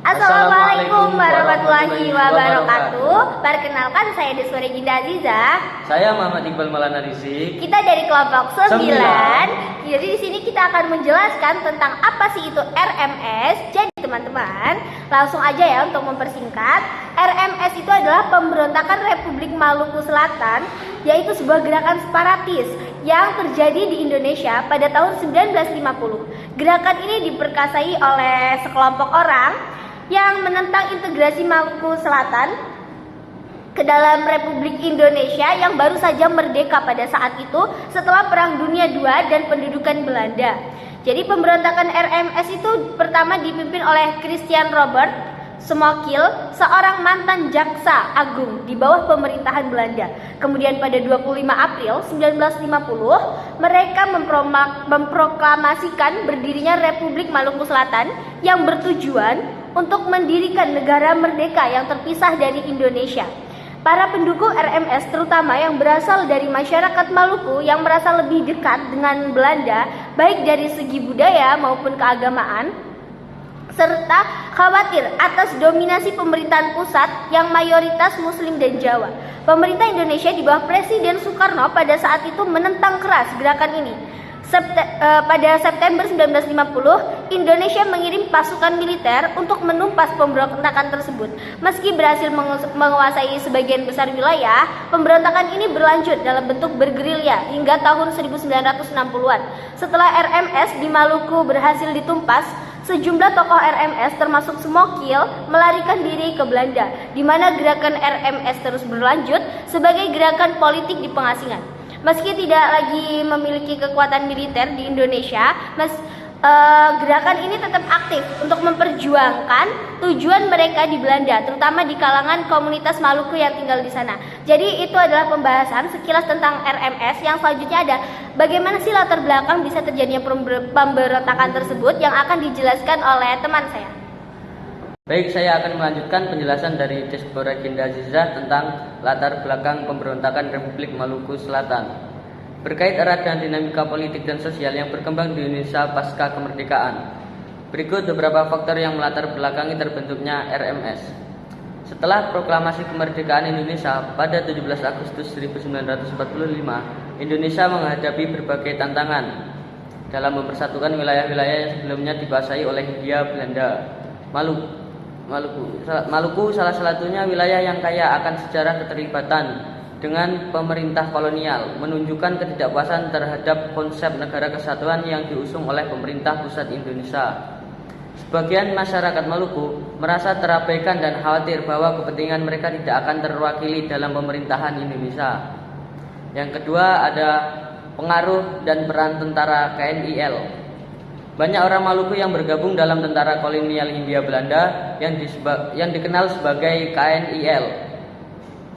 Assalamualaikum warahmatullahi wabarakatuh. Perkenalkan, saya Deswari Ginda Aziza. Saya Muhammad Iqbal Maulana Rizky. Kita dari kelompok 9. Jadi di sini kita akan menjelaskan tentang apa sih itu RMS. Jadi teman-teman, langsung aja ya untuk mempersingkat. RMS itu adalah Pemberontakan Republik Maluku Selatan, yaitu sebuah gerakan separatis yang terjadi di Indonesia pada tahun 1950. Gerakan ini diperkasai oleh sekelompok orang yang menentang integrasi Maluku Selatan ke dalam Republik Indonesia yang baru saja merdeka pada saat itu setelah Perang Dunia II dan pendudukan Belanda. Jadi pemberontakan RMS itu pertama dipimpin oleh Christian Robert Smokil, seorang mantan jaksa agung di bawah pemerintahan Belanda. Kemudian pada 25 April 1950, mereka memproklamasikan berdirinya Republik Maluku Selatan yang bertujuan untuk mendirikan negara merdeka yang terpisah dari Indonesia. Para pendukung RMS terutama yang berasal dari masyarakat Maluku yang merasa lebih dekat dengan Belanda, baik dari segi budaya maupun keagamaan, serta khawatir atas dominasi pemerintahan pusat yang mayoritas Muslim dan Jawa. Pemerintah Indonesia di bawah Presiden Soekarno pada saat itu menentang keras gerakan ini. Pada September 1950, Indonesia mengirim pasukan militer untuk menumpas pemberontakan tersebut. Meski berhasil menguasai sebagian besar wilayah, pemberontakan ini berlanjut dalam bentuk bergerilya hingga tahun 1960-an. Setelah RMS di Maluku berhasil ditumpas, sejumlah tokoh RMS termasuk Smokil melarikan diri ke Belanda, di mana gerakan RMS terus berlanjut sebagai gerakan politik di pengasingan. Meski tidak lagi memiliki kekuatan militer di Indonesia, gerakan ini tetap aktif untuk memperjuangkan tujuan mereka di Belanda, terutama di kalangan komunitas Maluku yang tinggal di sana. Jadi itu adalah pembahasan sekilas tentang RMS. Yang selanjutnya ada bagaimana sih latar belakang bisa terjadinya pemberontakan tersebut yang akan dijelaskan oleh teman saya. Baik, saya akan melanjutkan penjelasan dari Deswari Ginda Aziza tentang latar belakang pemberontakan Republik Maluku Selatan. Berkait erat dengan dinamika politik dan sosial yang berkembang di Indonesia pasca kemerdekaan. Berikut beberapa faktor yang melatar belakangi terbentuknya RMS. Setelah proklamasi kemerdekaan Indonesia pada 17 Agustus 1945, Indonesia menghadapi berbagai tantangan dalam mempersatukan wilayah-wilayah yang sebelumnya dikuasai oleh Hindia Belanda. Maluku salah satunya wilayah yang kaya akan sejarah keterlibatan dengan pemerintah kolonial, menunjukkan ketidakpuasan terhadap konsep negara kesatuan yang diusung oleh pemerintah pusat Indonesia. Sebagian masyarakat Maluku merasa terabaikan dan khawatir bahwa kepentingan mereka tidak akan terwakili dalam pemerintahan Indonesia. Yang kedua ada pengaruh dan peran tentara KNIL. Banyak orang Maluku yang bergabung dalam tentara kolonial Hindia Belanda yang dikenal sebagai KNIL,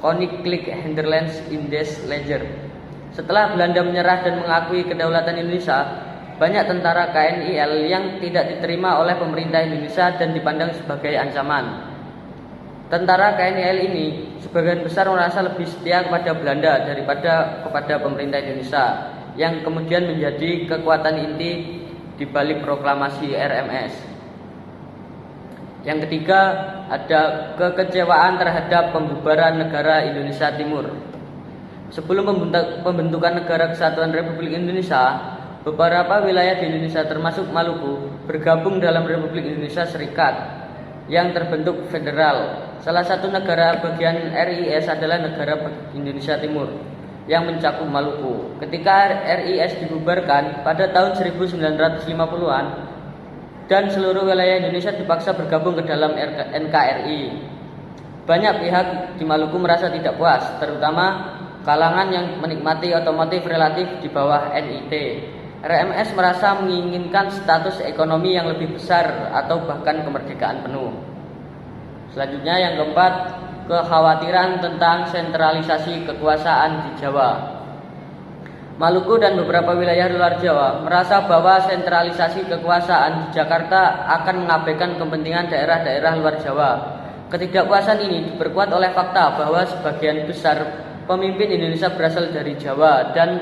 Koninklijk Nederlands Indisch Leger. Setelah Belanda menyerah dan mengakui kedaulatan Indonesia, banyak tentara KNIL yang tidak diterima oleh pemerintah Indonesia dan dipandang sebagai ancaman. Tentara KNIL ini sebagian besar merasa lebih setia kepada Belanda daripada kepada pemerintah Indonesia, yang kemudian menjadi kekuatan inti di balik proklamasi RMS. Yang ketiga, ada kekecewaan terhadap pembubaran negara Indonesia Timur. Sebelum pembentukan Negara Kesatuan Republik Indonesia, beberapa wilayah di Indonesia termasuk Maluku bergabung dalam Republik Indonesia Serikat yang terbentuk federal. Salah satu negara bagian RIS adalah negara Indonesia Timur yang mencakup Maluku. Ketika RIS dibubarkan pada tahun 1950-an dan seluruh wilayah Indonesia dipaksa bergabung ke dalam NKRI, banyak pihak di Maluku merasa tidak puas, terutama kalangan yang menikmati otomotif relatif di bawah NIT. RMS merasa menginginkan status ekonomi yang lebih besar atau bahkan kemerdekaan penuh. Selanjutnya yang keempat, kekhawatiran tentang sentralisasi kekuasaan di Jawa. Maluku dan beberapa wilayah luar Jawa merasa bahwa sentralisasi kekuasaan di Jakarta akan mengabaikan kepentingan daerah-daerah luar Jawa. Ketidakpuasan ini diperkuat oleh fakta bahwa sebagian besar pemimpin Indonesia berasal dari Jawa dan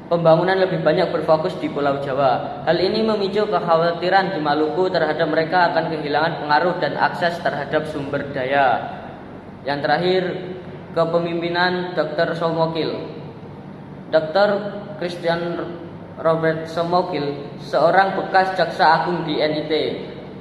pembangunan lebih banyak berfokus di Pulau Jawa. Hal ini memicu kekhawatiran di Maluku terhadap mereka akan kehilangan pengaruh dan akses terhadap sumber daya. Yang terakhir, kepemimpinan Dr. Somokil. Dr. Christian Robert Somokil, seorang bekas jaksa agung di NIT,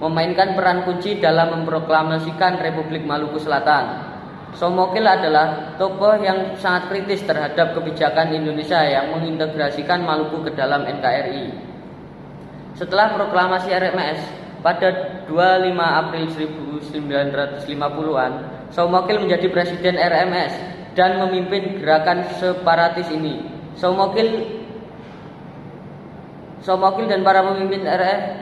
memainkan peran kunci dalam memproklamasikan Republik Maluku Selatan. Somokil adalah tokoh yang sangat kritis terhadap kebijakan Indonesia yang mengintegrasikan Maluku ke dalam NKRI. Setelah proklamasi RMS pada 25 April 1950-an, Somokil menjadi presiden RMS dan memimpin gerakan separatis ini. Somokil dan para pemimpin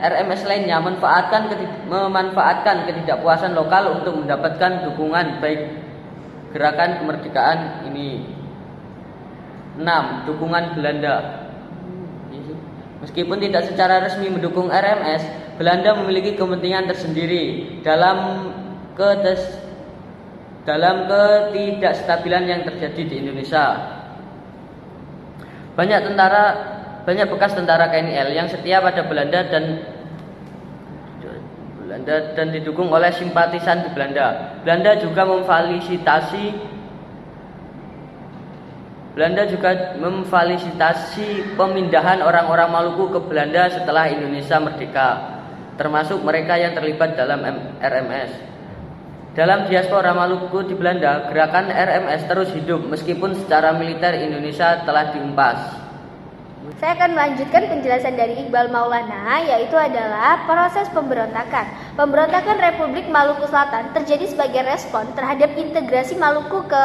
RMS lainnya memanfaatkan ketidakpuasan lokal untuk mendapatkan dukungan baik gerakan kemerdekaan ini. 6. Dukungan Belanda. Meskipun tidak secara resmi mendukung RMS, Belanda memiliki kepentingan tersendiri dalam ketidakstabilan yang terjadi di Indonesia. Banyak bekas tentara KNL yang setia pada Belanda dan didukung oleh simpatisan di Belanda. Belanda juga memfasilitasi pemindahan orang-orang Maluku ke Belanda setelah Indonesia merdeka, termasuk mereka yang terlibat dalam RMS. Dalam diaspora Maluku di Belanda, gerakan RMS terus hidup meskipun secara militer Indonesia telah diumpas. Saya akan melanjutkan penjelasan dari Iqbal Maulana, yaitu adalah proses pemberontakan. Pemberontakan Republik Maluku Selatan terjadi sebagai respon terhadap integrasi Maluku ke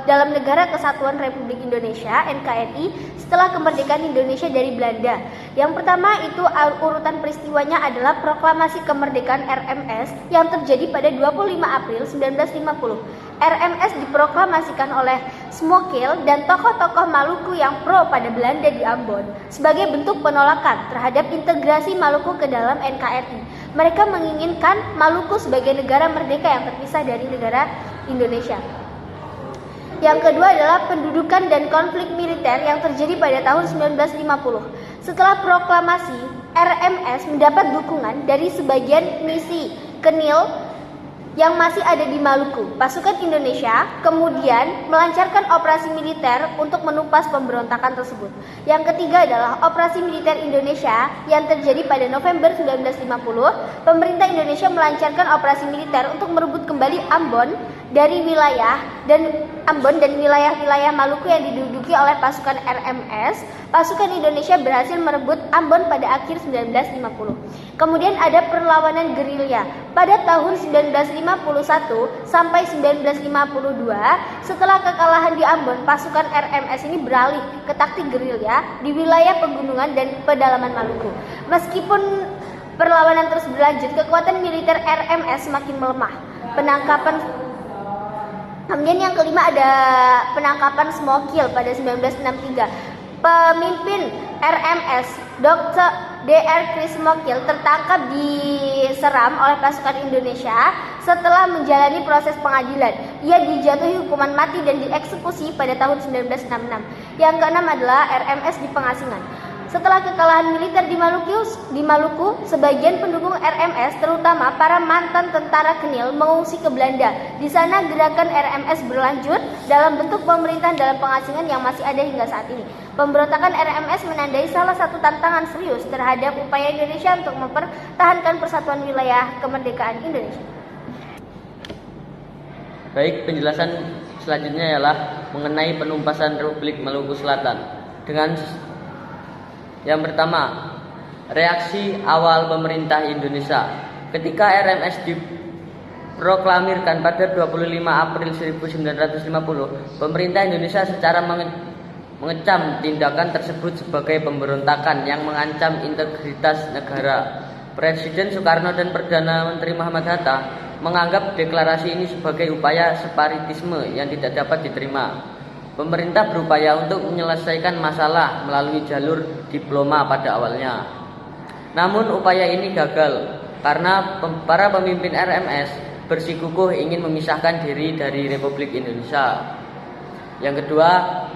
dalam Negara Kesatuan Republik Indonesia (NKRI) setelah kemerdekaan Indonesia dari Belanda. Yang pertama itu urutan peristiwanya adalah proklamasi kemerdekaan RMS yang terjadi pada 25 April 1950. RMS diproklamasikan oleh Somokil dan tokoh-tokoh Maluku yang pro pada Belanda di Ambon sebagai bentuk penolakan terhadap integrasi Maluku ke dalam NKRI. Mereka menginginkan Maluku sebagai negara merdeka yang terpisah dari negara Indonesia. Yang kedua adalah pendudukan dan konflik militer yang terjadi pada tahun 1950. Setelah proklamasi, RMS mendapat dukungan dari sebagian misi KNIL yang masih ada di Maluku. Pasukan Indonesia kemudian melancarkan operasi militer untuk menumpas pemberontakan tersebut. Yang ketiga adalah operasi militer Indonesia yang terjadi pada November 1950. Pemerintah Indonesia melancarkan operasi militer untuk merebut kembali Ambon dan wilayah-wilayah Maluku yang diduduki oleh pasukan RMS. Pasukan Indonesia berhasil merebut Ambon pada akhir 1950. Kemudian ada perlawanan gerilya pada tahun 1951 sampai 1952. Setelah kekalahan di Ambon, pasukan RMS ini beralih ke taktik gerilya di wilayah pegunungan dan pedalaman Maluku. Meskipun perlawanan terus berlanjut, kekuatan militer RMS semakin melemah. Kemudian yang kelima ada penangkapan Somokil pada 1963. Pemimpin RMS Dr. Dr. Chris Somokil tertangkap diseram oleh pasukan Indonesia setelah menjalani proses pengadilan. Ia dijatuhi hukuman mati dan dieksekusi pada tahun 1966. Yang keenam adalah RMS di pengasingan. Setelah kekalahan militer di Maluku, sebagian pendukung RMS, terutama para mantan tentara KNIL, mengungsi ke Belanda. Di sana gerakan RMS berlanjut dalam bentuk pemerintahan dalam pengasingan yang masih ada hingga saat ini. Pemberontakan RMS menandai salah satu tantangan serius terhadap upaya Indonesia untuk mempertahankan persatuan wilayah kemerdekaan Indonesia. Baik, penjelasan selanjutnya ialah mengenai penumpasan Republik Maluku Selatan. Yang pertama, reaksi awal pemerintah Indonesia. Ketika RMS diproklamirkan pada 25 April 1950, pemerintah Indonesia secara mengecam tindakan tersebut sebagai pemberontakan yang mengancam integritas negara. Presiden Soekarno dan Perdana Menteri Muhammad Hatta menganggap deklarasi ini sebagai upaya separatisme yang tidak dapat diterima. Pemerintah berupaya untuk menyelesaikan masalah melalui jalur diploma pada awalnya. Namun upaya ini gagal karena para pemimpin RMS bersikukuh ingin memisahkan diri dari Republik Indonesia. Yang kedua,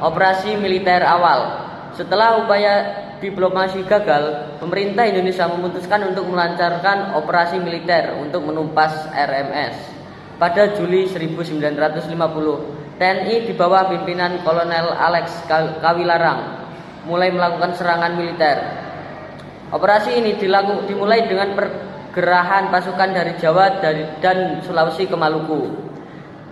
operasi militer awal. Setelah upaya diplomasi gagal, pemerintah Indonesia memutuskan untuk melancarkan operasi militer untuk menumpas RMS. Pada Juli 1950, TNI di bawah pimpinan Kolonel Alex Kawilarang mulai melakukan serangan militer. Operasi ini dimulai dengan pergerakan pasukan dari Jawa dan Sulawesi ke Maluku.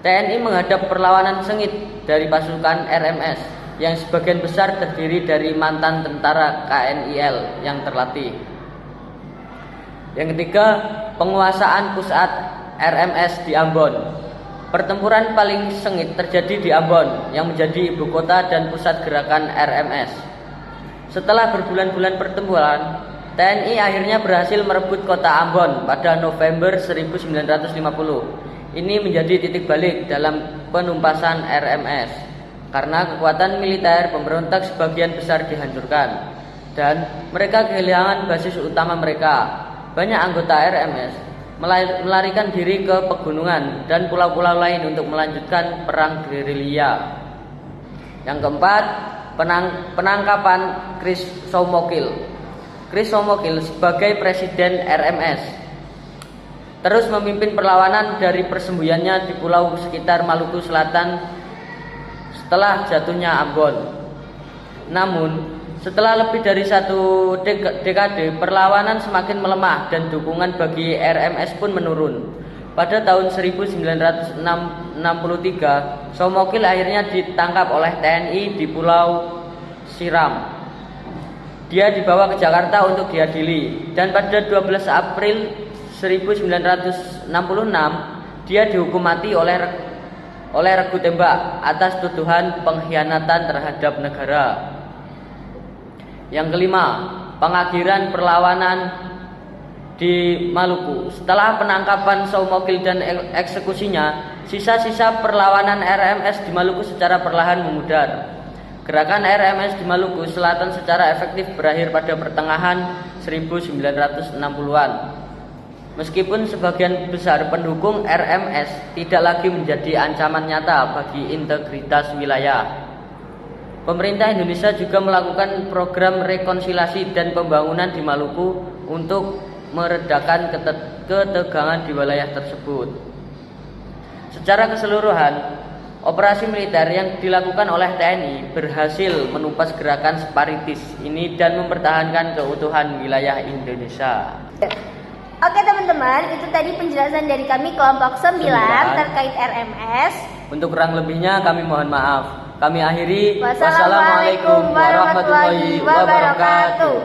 TNI menghadap perlawanan sengit dari pasukan RMS yang sebagian besar terdiri dari mantan tentara KNIL yang terlatih. Yang ketiga, penguasaan pusat RMS di Ambon. Pertempuran paling sengit terjadi di Ambon yang menjadi ibu kota dan pusat gerakan RMS. Setelah berbulan-bulan pertempuran, TNI akhirnya berhasil merebut kota Ambon pada November 1950. Ini menjadi titik balik dalam penumpasan RMS. Karena kekuatan militer pemberontak sebagian besar dihancurkan dan mereka kehilangan basis utama mereka. Banyak anggota RMS melarikan diri ke pegunungan dan pulau-pulau lain untuk melanjutkan perang gerilya. Yang keempat, penangkapan Chris Soumokil. Chris Soumokil sebagai presiden RMS terus memimpin perlawanan dari persembunyiannya di pulau sekitar Maluku Selatan setelah jatuhnya Ambon. Namun, setelah lebih dari satu dekade, perlawanan semakin melemah dan dukungan bagi RMS pun menurun. Pada tahun 1963, Soumokil akhirnya ditangkap oleh TNI di Pulau Siram. Dia dibawa ke Jakarta untuk diadili dan pada 12 April 1966 dia dihukum mati oleh regu tembak atas tuduhan pengkhianatan terhadap negara. Yang kelima, pengakhiran perlawanan di Maluku. Setelah penangkapan Soumokil dan eksekusinya, sisa-sisa perlawanan RMS di Maluku secara perlahan memudar. Gerakan RMS di Maluku Selatan secara efektif berakhir pada pertengahan 1960-an. Meskipun sebagian besar pendukung RMS tidak lagi menjadi ancaman nyata bagi integritas wilayah, pemerintah Indonesia juga melakukan program rekonsiliasi dan pembangunan di Maluku untuk meredakan ketegangan di wilayah tersebut. Secara keseluruhan, operasi militer yang dilakukan oleh TNI berhasil menumpas gerakan separatis ini dan mempertahankan keutuhan wilayah Indonesia. Oke teman-teman, itu tadi penjelasan dari kami kelompok 9 terkait RMS. Untuk kurang lebihnya kami mohon maaf. Kami akhiri. Wassalamualaikum warahmatullahi wabarakatuh.